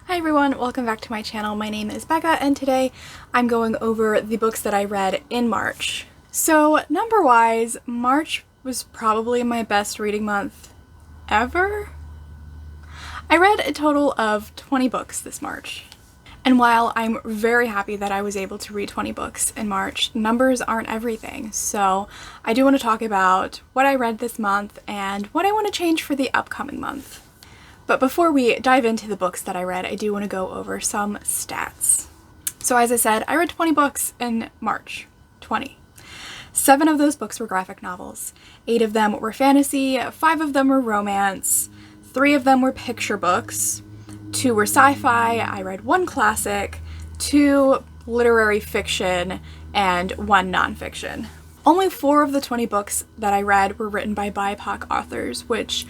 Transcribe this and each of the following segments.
Hi everyone, welcome back to my channel. My name is Becca and today I'm going over the books that I read in March. So number-wise, March was probably my best reading month ever. I read a total of 20 books this March. And while I'm very happy that I was able to read 20 books in March, numbers aren't everything. So I do want to talk about what I read this month and what I want to change for the upcoming month. But before we dive into the books that I read, I do want to go over some stats. So as I said, I read 20 books in March. 20. 7 of those books were graphic novels. 8 of them were fantasy, 5 of them were romance, 3 of them were picture books, 2 were sci-fi, I read 1 classic, 2 literary fiction, and 1 nonfiction. Only 4 of the 20 books that I read were written by BIPOC authors, which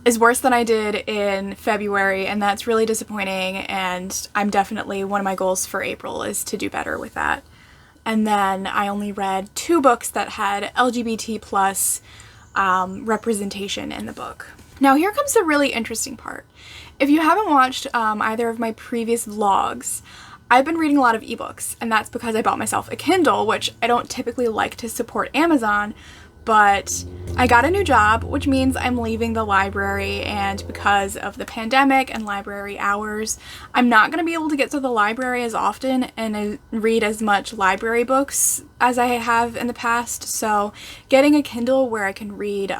is worse than I did in February, and that's really disappointing, and I'm definitely, one of my goals for April is to do better with that. And then I only read 2 books that had LGBT plus representation in the book. Now here comes the really interesting part. If you haven't watched either of my previous vlogs, I've been reading a lot of ebooks, and that's because I bought myself a Kindle, which I don't typically like to support Amazon, but I got a new job, which means I'm leaving the library, and because of the pandemic and library hours, I'm not going to be able to get to the library as often and read as much library books as I have in the past, so getting a Kindle where I can read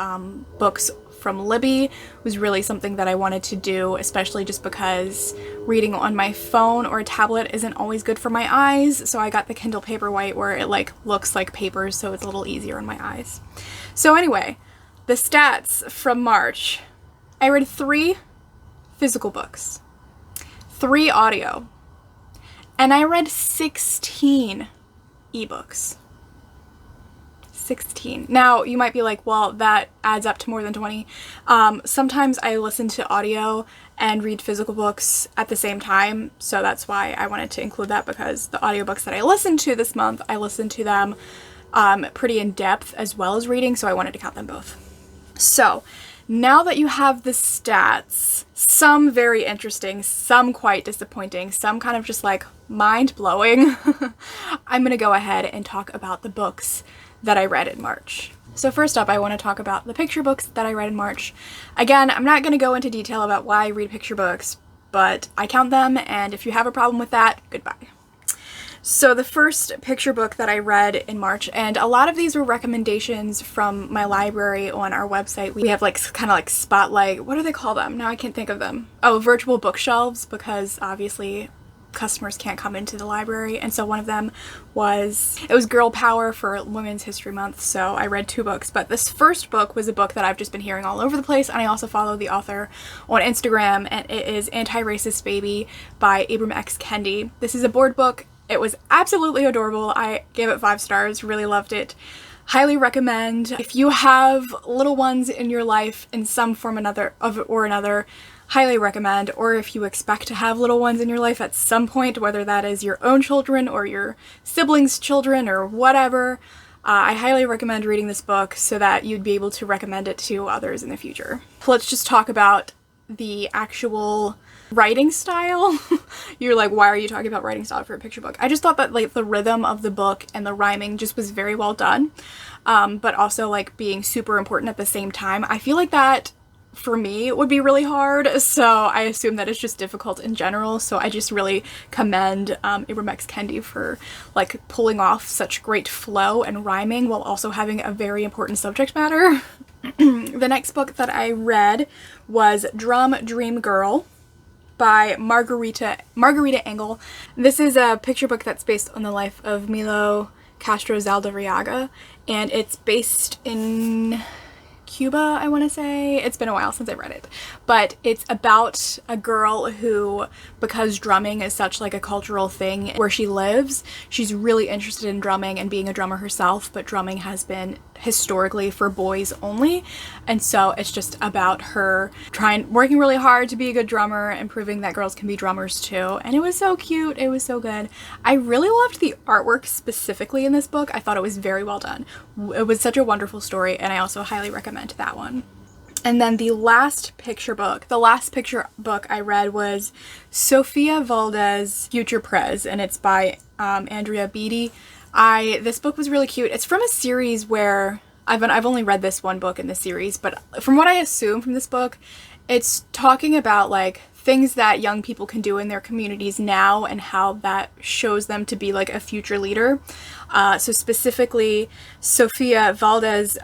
books from Libby was really something that I wanted to do, especially just because reading on my phone or a tablet isn't always good for my eyes, so I got the Kindle Paperwhite where it looks like paper, so it's a little easier on my eyes. So anyway, the stats from March. I read 3 physical books, 3 audio, and I read 16 ebooks. 16. Now, you might be like, well, that adds up to more than 20. Sometimes I listen to audio and read physical books at the same time, so that's why I wanted to include that, because the audiobooks that I listened to this month, I listened to them pretty in depth as well as reading, so I wanted to count them both. So, now that you have the stats, some very interesting, some quite disappointing, some kind of just like mind-blowing, I'm gonna go ahead and talk about the books that I read in March. So first up, I want to talk about the picture books that I read in March. Again, I'm not going to go into detail about why I read picture books, but I count them, and if you have a problem with that, goodbye. So the first picture book that I read in March, and a lot of these were recommendations from my library on our website. We have kind of spotlight, what do they call them? Now I can't think of them. Oh, virtual bookshelves, because obviously customers can't come into the library, and so one of them was Girl Power for Women's History Month, so I read 2 books, but this first book was a book that I've just been hearing all over the place, and I also follow the author on Instagram, and it is Anti-Racist Baby by Ibram X. Kendi. This is a board book. It was absolutely adorable. I gave it 5 stars, really loved it. Highly recommend. If you have little ones in your life in some form or another, highly recommend, or if you expect to have little ones in your life at some point, whether that is your own children or your siblings' children or whatever, I highly recommend reading this book so that you'd be able to recommend it to others in the future. Let's just talk about the actual writing style. You're like, why are you talking about writing style for a picture book? I just thought that the rhythm of the book and the rhyming just was very well done, but also being super important at the same time. I feel like that for me it would be really hard, so I assume that it's just difficult in general, so I just really commend Ibram X. Kendi for pulling off such great flow and rhyming while also having a very important subject matter. The next book that I read was Drum Dream Girl by Margarita Engel. This is a picture book that's based on the life of Milo Castro Zaldivarraga, and it's based in Cuba, I want to say. It's been a while since I read it, but it's about a girl who, because drumming is such a cultural thing where she lives, she's really interested in drumming and being a drummer herself, but drumming has been historically for boys only, and so it's just about her working really hard to be a good drummer and proving that girls can be drummers too, and it was so cute, it was so good. I really loved the artwork specifically in this book. I thought it was very well done. It was such a wonderful story, and I also highly recommend that one. And then the last picture book I read was Sophia Valdez Future Prez, and it's by Andrea Beatty. This book was really cute. It's from a series where I've only read this one book in the series, but from what I assume from this book, it's talking about like things that young people can do in their communities now and how that shows them to be like a future leader. So specifically, Sophia Valdez,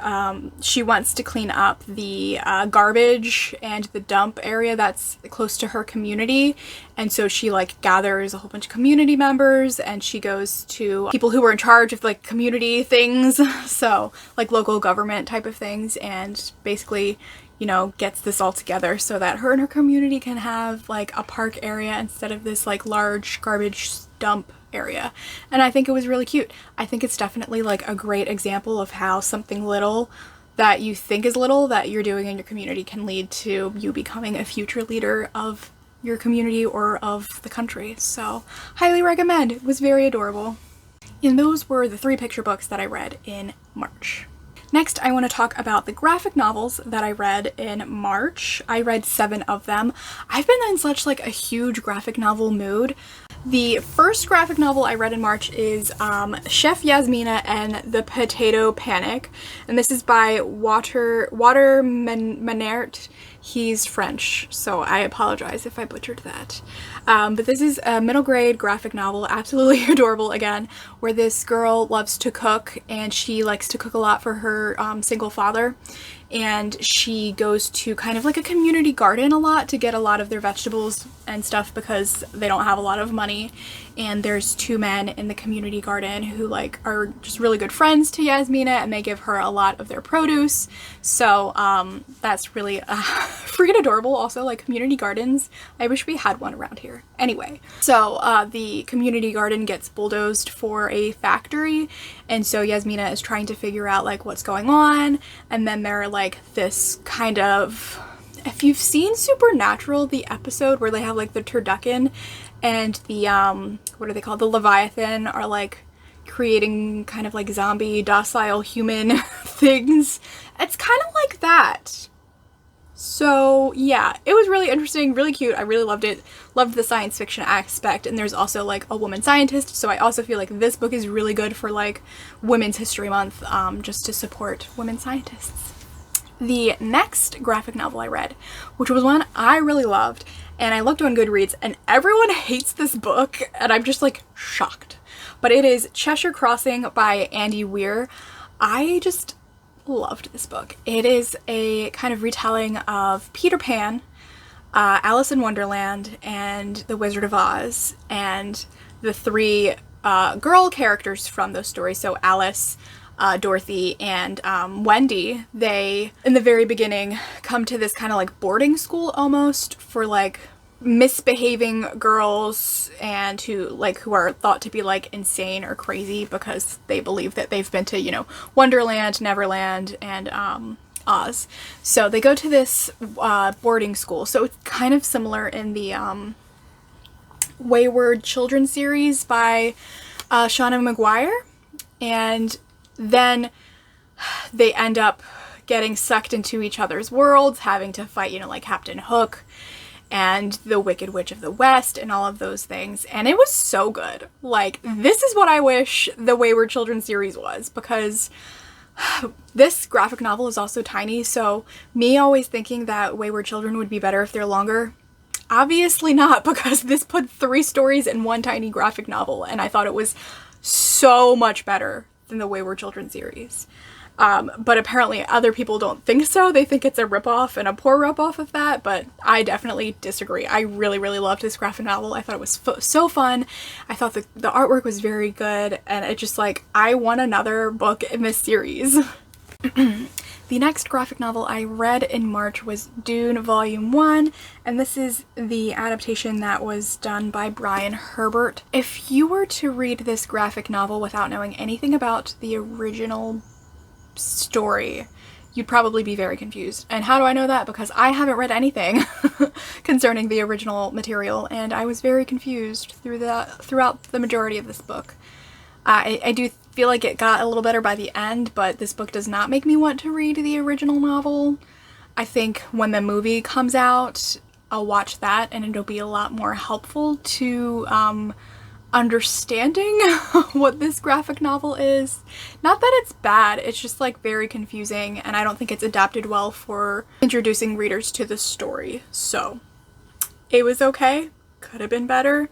she wants to clean up the garbage and the dump area that's close to her community. And so she like gathers a whole bunch of community members and she goes to people who are in charge of like community things. So like local government type of things, and basically, you know, gets this all together so that her and her community can have like a park area instead of this like large garbage dump area. And I think it was really cute. I think it's definitely like a great example of how something little that you think is little that you're doing in your community can lead to you becoming a future leader of your community or of the country. So highly recommend. It was very adorable. And those were the 3 picture books that I read in March. Next, I want to talk about the graphic novels that I read in March. I read 7 of them. I've been in such like a huge graphic novel mood. The first graphic novel I read in March is Chef Yasmina and the Potato Panic, and this is by Water Manert. He's French, so I apologize if I butchered that. But this is a middle grade graphic novel, absolutely adorable again, where this girl loves to cook and she likes to cook a lot for her single father. And she goes to kind of like a community garden a lot to get a lot of their vegetables and stuff because they don't have a lot of money. And there's 2 men in the community garden who like are just really good friends to Yasmina, and they give her a lot of their produce. So that's really freaking adorable. Also, like community gardens, I wish we had one around here. Anyway, so the community garden gets bulldozed for a factory, and so Yasmina is trying to figure out like what's going on. And then they're like this kind of, if you've seen Supernatural, the episode where they have like the turducken and the what are they called, the Leviathan, are like creating kind of like zombie docile human things. It's kind of like that. So yeah, it was really interesting, really cute. I really loved it. Loved the science fiction aspect, and there's also like a woman scientist, so I also feel like this book is really good for like Women's History Month, just to support women scientists. The next graphic novel I read, which was one I really loved, and I looked on Goodreads and everyone hates this book, and I'm just like shocked. But it is Cheshire Crossing by Andy Weir. I just loved this book. It is a kind of retelling of Peter Pan, Alice in Wonderland, and The Wizard of Oz, and the 3 girl characters from those stories. So Alice, Dorothy, and Wendy, they, in the very beginning, come to this kind of like boarding school almost for like misbehaving girls, and who are thought to be like insane or crazy because they believe that they've been to, you know, Wonderland, Neverland, and Oz. So they go to this boarding school. So it's kind of similar in the Wayward Children series by Shauna Maguire, and then they end up getting sucked into each other's worlds, having to fight, you know, like Captain Hook and the Wicked Witch of the West and all of those things. And it was so good. Like, this is what I wish the Wayward Children series was, because this graphic novel is also tiny, so me always thinking that Wayward Children would be better if they're longer, obviously not, because this put 3 stories in one tiny graphic novel, and I thought it was so much better than the Wayward Children series. But apparently other people don't think so. They think it's a ripoff, and a poor ripoff of that, but I definitely disagree. I really, really loved this graphic novel. I thought it was so fun. I thought the artwork was very good, and it just like, I want another book in this series. The next graphic novel I read in March was Dune Volume 1, and this is the adaptation that was done by Brian Herbert. If you were to read this graphic novel without knowing anything about the original story, you'd probably be very confused. And how do I know that? Because I haven't read anything concerning the original material, and I was very confused throughout the majority of this book. I do feel like it got a little better by the end, but this book does not make me want to read the original novel. I think when the movie comes out, I'll watch that and it'll be a lot more helpful to understanding what this graphic novel is. Not that it's bad, it's just like very confusing, and I don't think it's adapted well for introducing readers to the story. So it was okay, could have been better,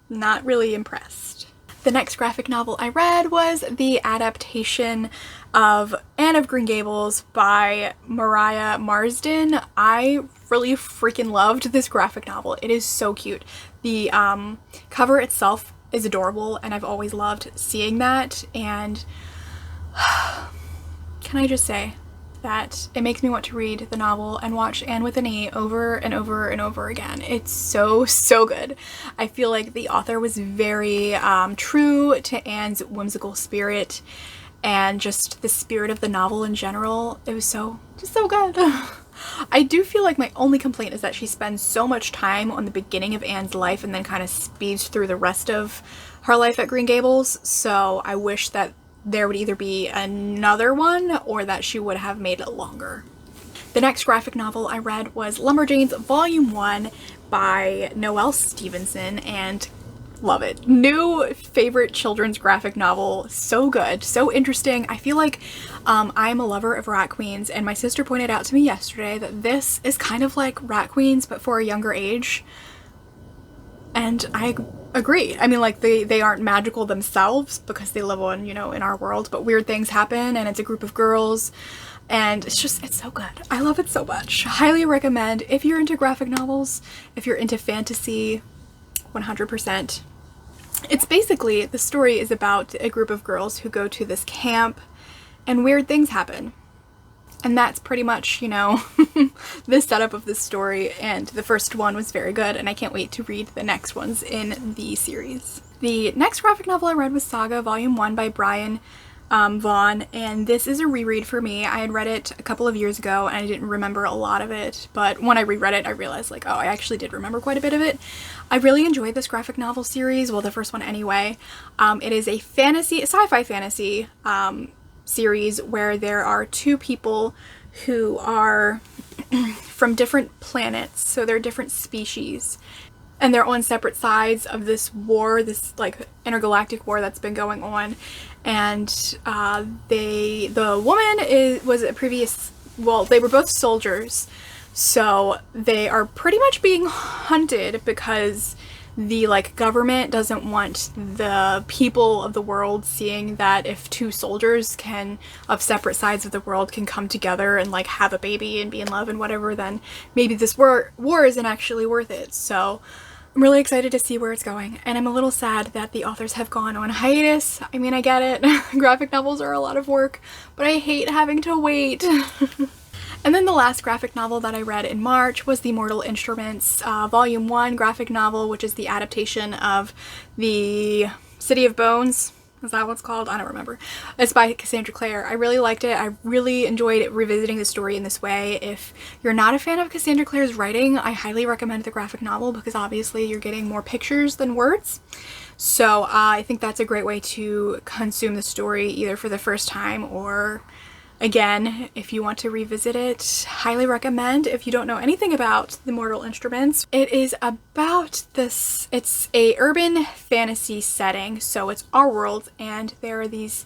not really impressed. The next graphic novel I read was the adaptation of Anne of Green Gables by Mariah Marsden. I really freaking loved this graphic novel. It is so cute. The cover itself is adorable, and I've always loved seeing that, and can I just say that it makes me want to read the novel and watch Anne with an E over and over and over again. It's so, so good. I feel like the author was very true to Anne's whimsical spirit and just the spirit of the novel in general. It was just so good. I do feel like my only complaint is that she spends so much time on the beginning of Anne's life and then kind of speeds through the rest of her life at Green Gables, so I wish that there would either be another one or that she would have made it longer. The next graphic novel I read was Lumberjanes Volume 1 by Noelle Stevenson, and love it. New favorite children's graphic novel. So good, so interesting. I feel like I'm a lover of Rat Queens, and my sister pointed out to me yesterday that this is kind of like Rat Queens but for a younger age. And I agree. I mean, like, they aren't magical themselves because they live on, you know, in our world, but weird things happen, and it's a group of girls, and it's so good. I love it so much. Highly recommend if you're into graphic novels, if you're into fantasy, 100%. It's basically, the story is about a group of girls who go to this camp and weird things happen. And that's pretty much, you know, the setup of this story, and the first one was very good, and I can't wait to read the next ones in the series. The next graphic novel I read was Saga Volume 1 by Brian Vaughan, and this is a reread for me. I had read it a couple of years ago and I didn't remember a lot of it, but when I reread it I realized, like, oh, I actually did remember quite a bit of it. I really enjoyed this graphic novel series, well, the first one anyway. It is a sci-fi fantasy series where there are two people who are from different planets, so they're different species, and they're on separate sides of this war, this like intergalactic war that's been going on. And the woman was a previous, well, they were both soldiers, so they are pretty much being hunted because the like government doesn't want the people of the world seeing that if two soldiers of separate sides of the world can come together and like have a baby and be in love and whatever, then maybe this war isn't actually worth it. So I'm really excited to see where it's going, and I'm a little sad that the authors have gone on hiatus. I mean, I get it. Graphic novels are a lot of work, but I hate having to wait. And then the last graphic novel that I read in March was the Mortal Instruments Volume 1 graphic novel, which is the adaptation of the City of Bones. Is that what it's called? I don't remember. It's by Cassandra Clare. I really liked it. I really enjoyed revisiting the story in this way. If you're not a fan of Cassandra Clare's writing, I highly recommend the graphic novel because obviously you're getting more pictures than words. So I think that's a great way to consume the story either for the first time or again, if you want to revisit it. Highly recommend if you don't know anything about the Mortal Instruments. It is about this, it's a urban fantasy setting, so it's our world, and there are these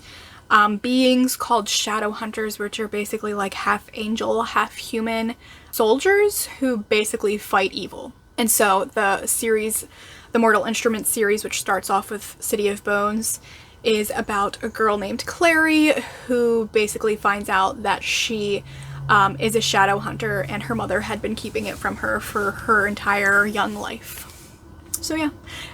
beings called shadow hunters, which are basically like half angel, half human soldiers who basically fight evil. And so the series, the Mortal Instruments series, which starts off with City of Bones, is about a girl named Clary who basically finds out that she is a shadow hunter, and her mother had been keeping it from her for her entire young life. So yeah,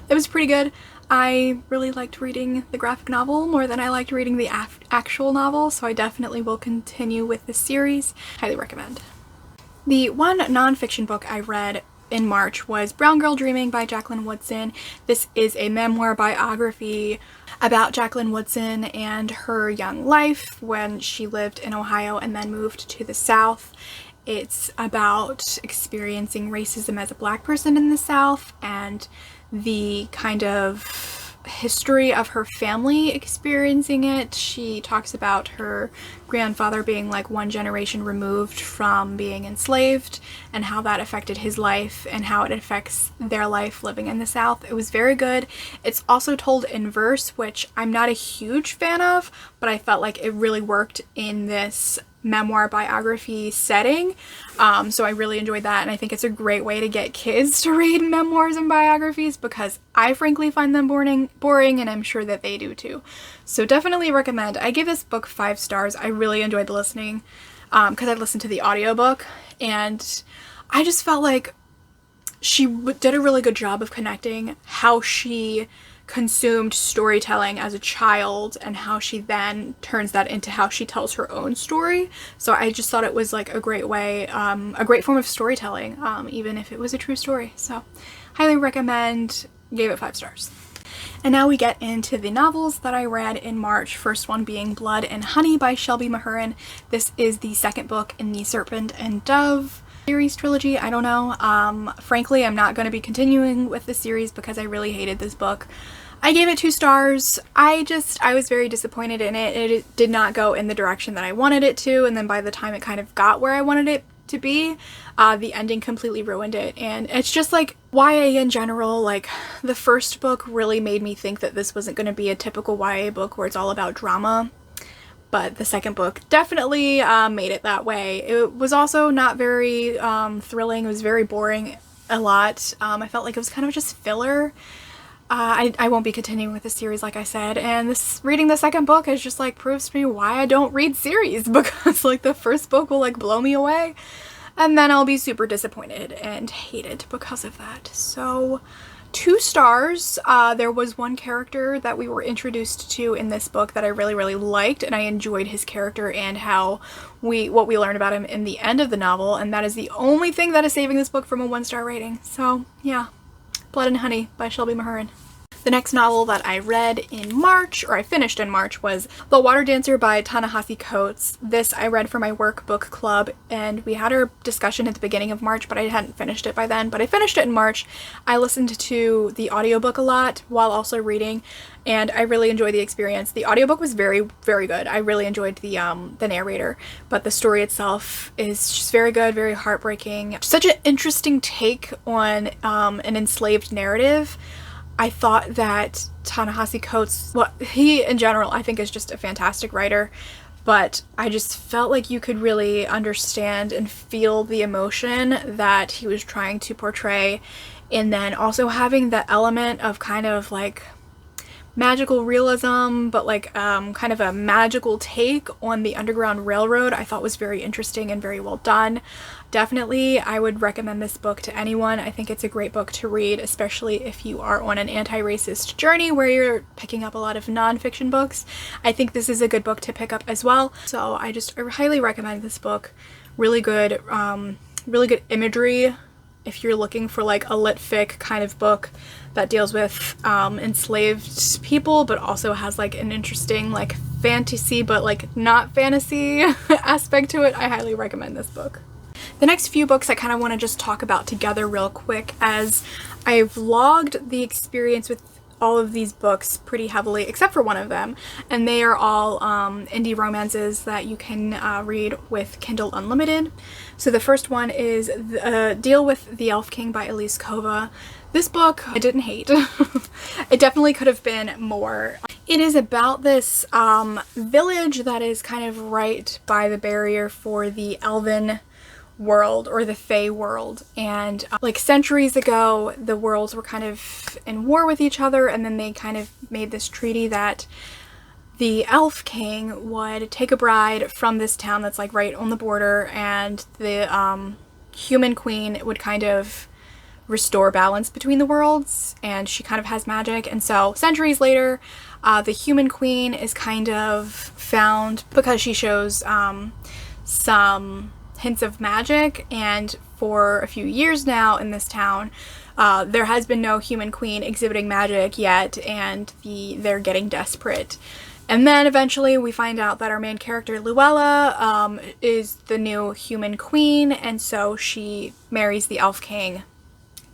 it was pretty good. I really liked reading the graphic novel more than I liked reading the actual novel, so I definitely will continue with this series. Highly recommend. The one nonfiction book I read in March was Brown Girl Dreaming by Jacqueline Woodson. This is a memoir biography about Jacqueline Woodson and her young life when she lived in Ohio and then moved to the South. It's about experiencing racism as a Black person in the South and the kind of history of her family experiencing it. She talks about her grandfather being like one generation removed from being enslaved and how that affected his life and how it affects their life living in the South. It was very good. It's also told in verse, which I'm not a huge fan of, but I felt like it really worked in this memoir biography setting. So I really enjoyed that, and I think it's a great way to get kids to read memoirs and biographies because I frankly find them boring, and I'm sure that they do too. So definitely recommend. I give this book 5 stars. I really enjoyed listening because I listened to the audiobook, and I just felt like she did a really good job of connecting how she consumed storytelling as a child and how she then turns that into how she tells her own story. So I just thought it was like a great way, a great form of storytelling, even if it was a true story. So highly recommend. Gave it 5 stars. And now we get into the novels that I read in March. First one being Blood and Honey by Shelby Mahurin. This is the second book in the Serpent and Dove series trilogy. I don't know. Frankly, I'm not going to be continuing with the series because I really hated this book. I gave it 2 stars. I was very disappointed in it. It did not go in the direction that I wanted it to, and then by the time it kind of got where I wanted it to be, the ending completely ruined it. And it's just like YA in general, like the first book really made me think that this wasn't going to be a typical YA book where it's all about drama. But the second book definitely made it that way. It was also not very thrilling. It was very boring a lot. I felt like it was kind of just filler. I won't be continuing with the series, like I said, and reading the second book is just like proves to me why I don't read series, because like the first book will like blow me away and then I'll be super disappointed and hate it because of that. So 2 stars. There was one character that we were introduced to in this book that I really liked, and I enjoyed his character and how what we learned about him in the end of the novel, and that is the only thing that is saving this book from a 1-star rating. So yeah, Blood and Honey by Shelby Mahurin. The next novel that I read in March, or I finished in March, was The Water Dancer by Ta-Nehisi Coates. This I read for my work book club, and we had our discussion at the beginning of March, but I hadn't finished it by then. But I finished it in March. I listened to the audiobook a lot while also reading, and I really enjoyed the experience. The audiobook was very good. I really enjoyed the narrator, but the story itself is just very good, very heartbreaking. Such an interesting take on an enslaved narrative. I thought that Ta-Nehisi Coates, well, he in general I think is just a fantastic writer, but I just felt like you could really understand and feel the emotion that he was trying to portray, and then also having the element of kind of like magical realism, but like kind of a magical take on the Underground Railroad, I thought was very interesting and very well done. Definitely, I would recommend this book to anyone. I think it's a great book to read, especially if you are on an anti-racist journey where you're picking up a lot of non-fiction books. I think this is a good book to pick up as well. So I highly recommend this book. Really good imagery if you're looking for like a lit fic kind of book that deals with enslaved people, but also has like an interesting like fantasy but like not fantasy aspect to it. I highly recommend this book. The next few books I kind of want to just talk about together real quick, as I vlogged the experience with all of these books pretty heavily, except for one of them, and they are all indie romances that you can read with Kindle Unlimited. So the first one is Deal with the Elf King by Elise Kova. This book I didn't hate. It definitely could have been more. It is about this village that is kind of right by the barrier for the Elven world, or the Fae world, and like centuries ago the worlds were kind of in war with each other, and then they kind of made this treaty that the Elf King would take a bride from this town that's like right on the border, and the human queen would kind of restore balance between the worlds, and she kind of has magic. And so centuries later, the human queen is kind of found because she shows some hints of magic, and for a few years now in this town there has been no human queen exhibiting magic yet, and they're getting desperate. And then eventually we find out that our main character Luella is the new human queen, and so she marries the Elf King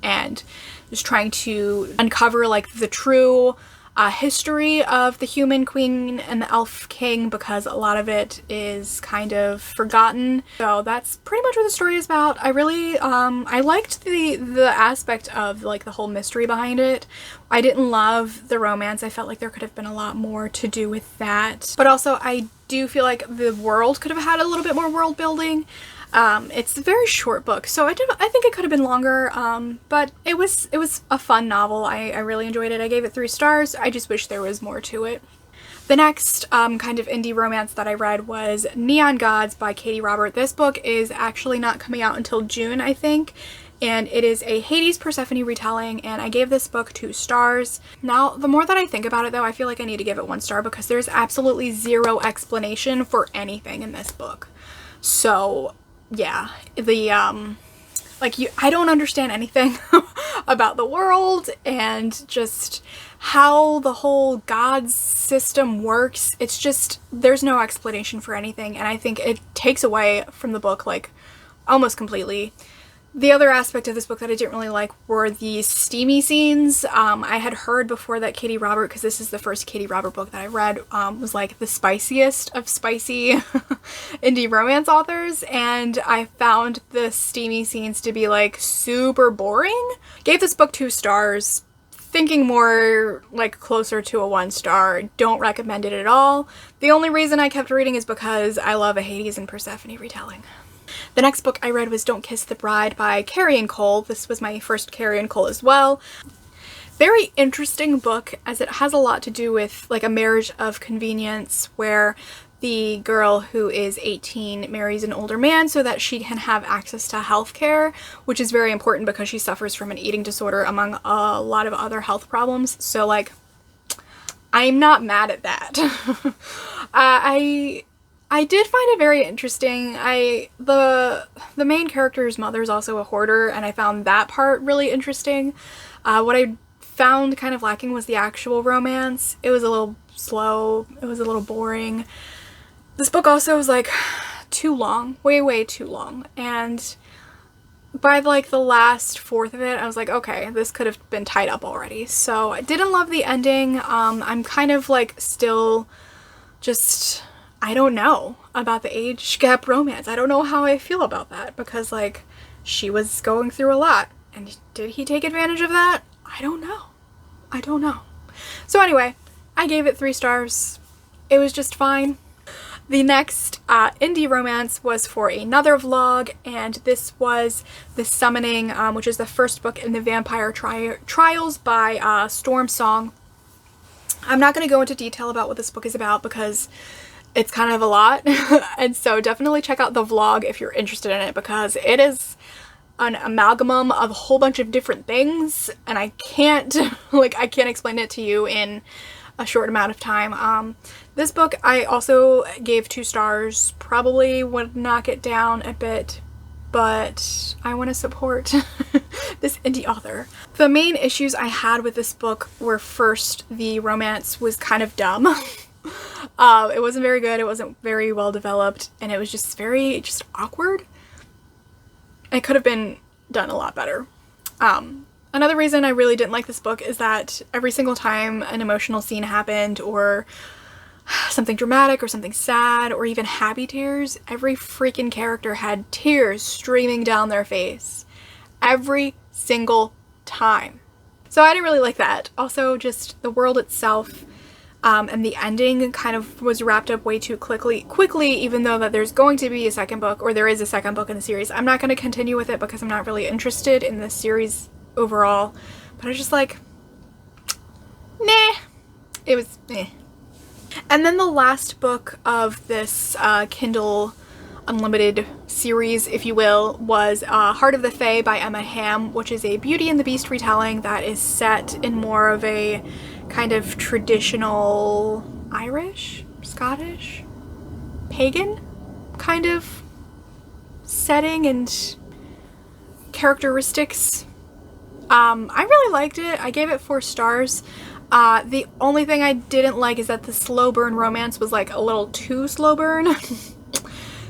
and is trying to uncover like the true history of the human queen and the elf king, because a lot of it is kind of forgotten. So that's pretty much what the story is about. I really, I liked the aspect of like the whole mystery behind it. I didn't love the romance. I felt like there could have been a lot more to do with that. But also I do feel like the world could have had a little bit more world building. It's a very short book, so I think it could have been longer, but it was a fun novel. I really enjoyed it. I gave it 3 stars. I just wish there was more to it. The next kind of indie romance that I read was Neon Gods by Katie Robert. This book is actually not coming out until June, I think, and it is a Hades Persephone retelling, and I gave this book 2 stars. Now, the more that I think about it though, I feel like I need to give it 1 star because there's absolutely zero explanation for anything in this book. So yeah, I don't understand anything about the world and just how the whole god system works. It's just, there's no explanation for anything, and I think it takes away from the book like almost completely. The other aspect of this book that I didn't really like were the steamy scenes. I had heard before that Katie Robert, because this is the first Katie Robert book that I read, was like the spiciest of spicy indie romance authors, and I found the steamy scenes to be like super boring. Gave this book 2 stars, thinking more like closer to a 1 star. Don't recommend it at all. The only reason I kept reading is because I love a Hades and Persephone retelling. The next book I read was Don't Kiss the Bride by Carrie Cole. This was my first Carrie Cole as well. Very interesting book, as it has a lot to do with like a marriage of convenience where the girl who is 18 marries an older man so that she can have access to healthcare, which is very important because she suffers from an eating disorder among a lot of other health problems. So like, I'm not mad at that. I did find it very interesting. The main character's mother is also a hoarder, and I found that part really interesting. What I found kind of lacking was the actual romance. It was a little slow. It was a little boring. This book also was like too long, way too long, and by like the last fourth of it, I was like, okay, this could have been tied up already. So I didn't love the ending. I'm kind of like still just, I don't know about the age gap romance. I don't know how I feel about that because like she was going through a lot, and did he take advantage of that? I don't know. I don't know. So anyway, I gave it 3 stars. It was just fine. The next indie romance was for another vlog, and this was The Summoning, which is the first book in the Vampire Trials by Storm Song. I'm not going to go into detail about what this book is about because it's kind of a lot, and so definitely check out the vlog if you're interested in it because it is an amalgam of a whole bunch of different things, and I can't explain it to you in a short amount of time. This book I also gave 2 stars, probably would knock it down a bit, but I want to support this indie author. The main issues I had with this book were, first, the romance was kind of dumb. It wasn't very good, it wasn't very well developed, and it was just very awkward. It could have been done a lot better. Another reason I really didn't like this book is that every single time an emotional scene happened, or something dramatic, or something sad, or even happy tears, every freaking character had tears streaming down their face. Every single time. So I didn't really like that. Also, just the world itself and the ending kind of was wrapped up way too quickly, even though that there's going to be a second book, or there is a second book in the series. I'm not going to continue with it because I'm not really interested in this series overall, but I was just like, nah. It was eh. And then the last book of this Kindle Unlimited series, if you will, was Heart of the Fae by Emma Hamm, which is a Beauty and the Beast retelling that is set in more of a kind of traditional Irish, Scottish, pagan kind of setting and characteristics. I really liked it. I gave it 4 stars. The only thing I didn't like is that the slow burn romance was like a little too slow burn.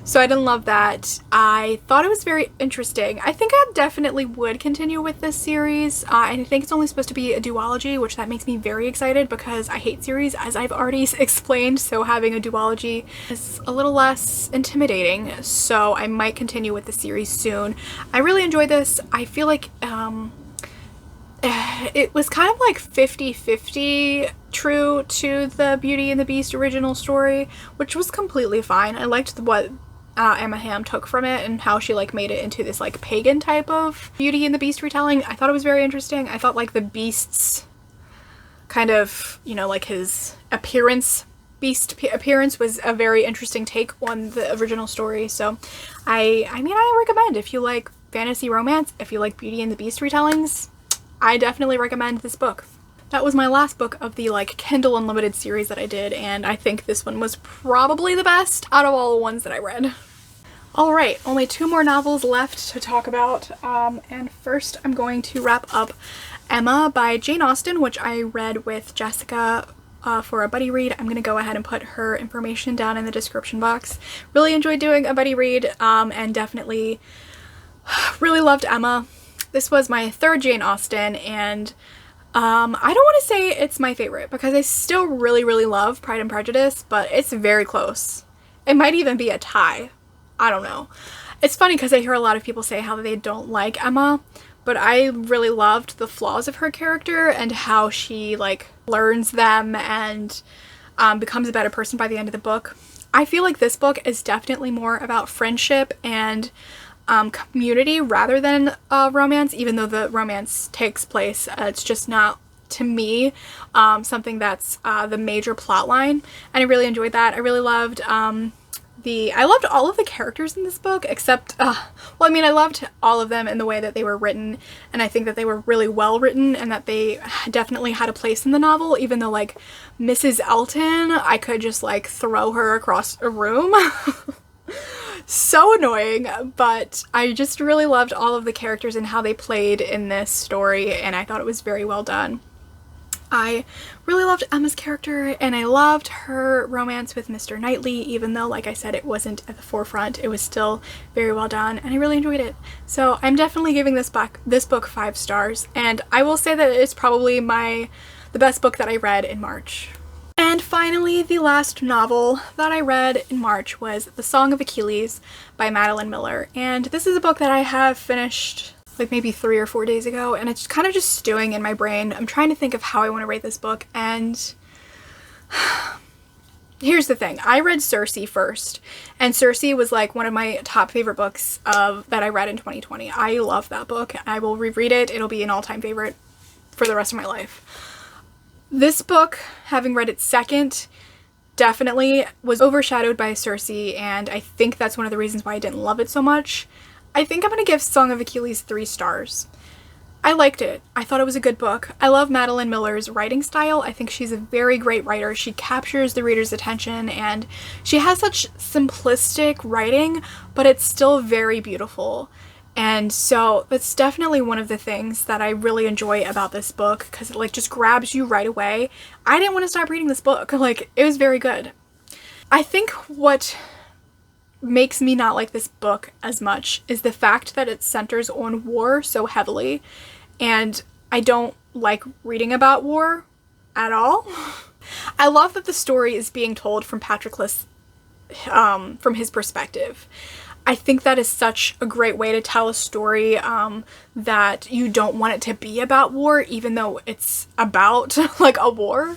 So I didn't love that. I thought it was very interesting. I think I definitely would continue with this series. I think it's only supposed to be a duology, which that makes me very excited because I hate series, as I've already explained, so having a duology is a little less intimidating. So I might continue with the series soon. I really enjoyed this. I feel like it was kind of like 50-50 true to the Beauty and the Beast original story, which was completely fine. I liked what Emma Hamm took from it and how she like made it into this like pagan type of Beauty and the Beast retelling. I thought it was very interesting. I thought like the Beast's kind of, you know, like his beast appearance was a very interesting take on the original story. So I mean, I recommend if you like fantasy romance, if you like Beauty and the Beast retellings, I definitely recommend this book. That was my last book of the like Kindle Unlimited series that I did, and I think this one was probably the best out of all the ones that I read. Alright, only 2 more novels left to talk about, and first I'm going to wrap up Emma by Jane Austen, which I read with Jessica for a buddy read. I'm going to go ahead and put her information down in the description box. Really enjoyed doing a buddy read, and definitely really loved Emma. This was my 3rd Jane Austen, and I don't want to say it's my favorite because I still really, really love Pride and Prejudice, but it's very close. It might even be a tie. I don't know. It's funny because I hear a lot of people say how they don't like Emma, but I really loved the flaws of her character and how she like learns them and becomes a better person by the end of the book. I feel like this book is definitely more about friendship and community rather than romance, even though the romance takes place. It's just not, to me, something that's the major plot line, and I really enjoyed that. I really loved I loved all of the characters in this book except, well, I mean, I loved all of them in the way that they were written, and I think that they were really well written and that they definitely had a place in the novel, even though like Mrs. Elton, I could just like throw her across a room. So annoying, but I just really loved all of the characters and how they played in this story, and I thought it was very well done. I really loved Emma's character, and I loved her romance with Mr. Knightley, even though, like I said, it wasn't at the forefront. It was still very well done, and I really enjoyed it. So I'm definitely giving this book 5 stars, and I will say that it's probably the best book that I read in March. And finally, the last novel that I read in March was The Song of Achilles by Madeline Miller. And this is a book that I have finished like maybe 3 or 4 days ago, and it's kind of just stewing in my brain. I'm trying to think of how I want to rate this book, and here's the thing. I read Circe first, and Circe was like one of my top favorite books that I read in 2020. I love that book. I will reread it. It'll be an all-time favorite for the rest of my life. This book, having read it second, definitely was overshadowed by Circe, and I think that's one of the reasons why I didn't love it so much. I think I'm going to give Song of Achilles 3 stars. I liked it. I thought it was a good book. I love Madeline Miller's writing style. I think she's a very great writer. She captures the reader's attention, and she has such simplistic writing, but it's still very beautiful. And so that's definitely one of the things that I really enjoy about this book, because it like just grabs you right away. I didn't want to stop reading this book. Like, it was very good. I think what makes me not like this book as much is the fact that it centers on war so heavily, and I don't like reading about war at all. I love that the story is being told from Patroclus, from his perspective. I think that is such a great way to tell a story that you don't want it to be about war, even though it's about like a war.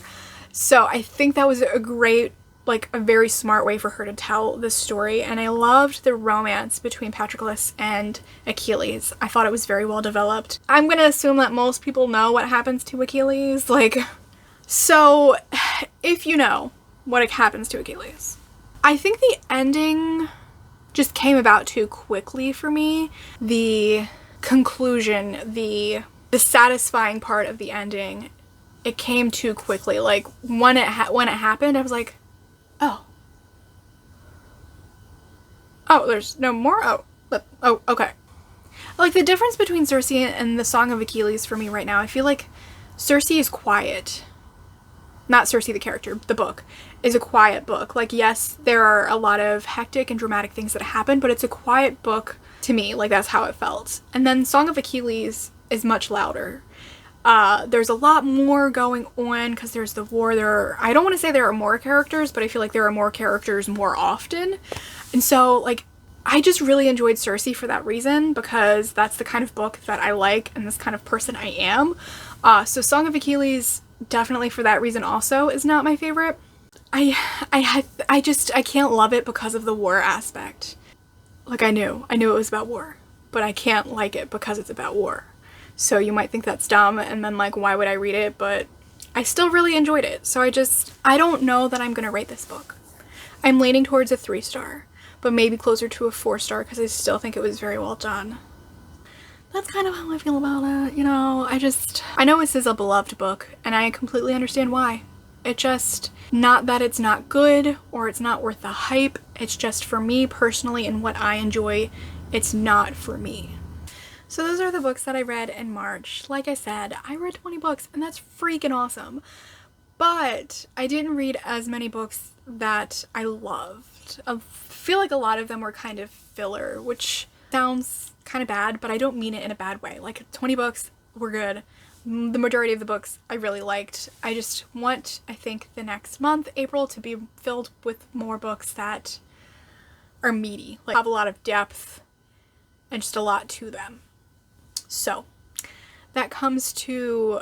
So I think that was a great, like a very smart way for her to tell this story, and I loved the romance between Patroclus and Achilles. I thought it was very well developed. I'm gonna assume that most people know what happens to Achilles, like, so if you know what happens to Achilles. I think the ending just came about too quickly for me. The conclusion, the satisfying part of the ending, it came too quickly. Like when it happened, I was like, oh, there's no more? Oh, okay. Like, the difference between Circe and the Song of Achilles for me right now, I feel like Circe is quiet. Not Circe the character, the book, is a quiet book. Like, yes, there are a lot of hectic and dramatic things that happen, but it's a quiet book to me. Like, that's how it felt. And then Song of Achilles is much louder. There's a lot more going on because there's the war. I don't want to say there are more characters, but I feel like there are more characters more often. And so, like, I just really enjoyed Circe for that reason, because that's the kind of book that I like and this kind of person I am. So Song of Achilles, definitely for that reason also, is not my favorite. I can't love it because of the war aspect. Like, I knew it was about war, but I can't like it because it's about war. So you might think that's dumb, and then, like, why would I read it? But I still really enjoyed it. So I don't know that I'm gonna rate this book. I'm leaning towards a 3-star, but maybe closer to a 4-star because I still think it was very well done. That's kind of how I feel about it, you know. I know this is a beloved book, and I completely understand why. It just, not that it's not good or it's not worth the hype, it's just for me personally and what I enjoy, it's not for me. So those are the books that I read in March. Like I said, I read 20 books, and that's freaking awesome. But I didn't read as many books that I loved. I feel like a lot of them were kind of filler, which sounds kind of bad, but I don't mean it in a bad way. Like, 20 books were good. The majority of the books I really liked. I just want, I think, the next month, April, to be filled with more books that are meaty, like have a lot of depth and just a lot to them. So that comes to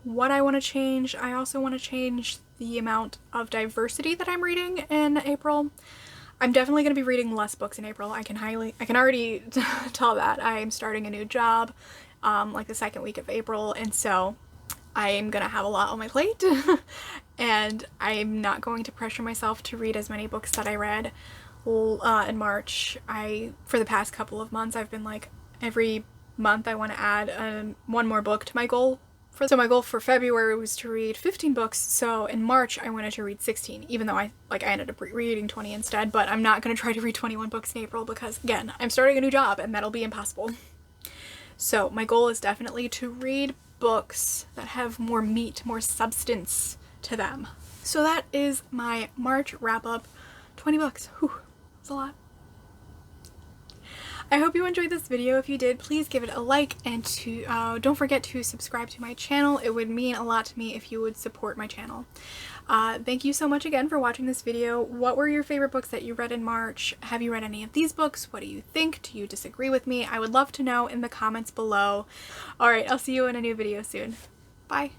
what I want to change. I also want to change the amount of diversity that I'm reading in April. I'm definitely going to be reading less books in April. I can already tell that. I'm starting a new job like the second week of April, and so I'm going to have a lot on my plate and I'm not going to pressure myself to read as many books that I read in March. For the past couple of months, I've been like, every month I want to add one more book to my goal. So my goal for February was to read 15 books, so in March I wanted to read 16, even though I ended up reading 20 instead, but I'm not going to try to read 21 books in April because, again, I'm starting a new job and that'll be impossible. So my goal is definitely to read books that have more meat, more substance to them. So that is my March wrap-up. 20 books. Whew, that's a lot. I hope you enjoyed this video. If you did, please give it a like, and don't forget to subscribe to my channel. It would mean a lot to me if you would support my channel. Thank you so much again for watching this video. What were your favorite books that you read in March? Have you read any of these books? What do you think? Do you disagree with me? I would love to know in the comments below. Alright, I'll see you in a new video soon. Bye!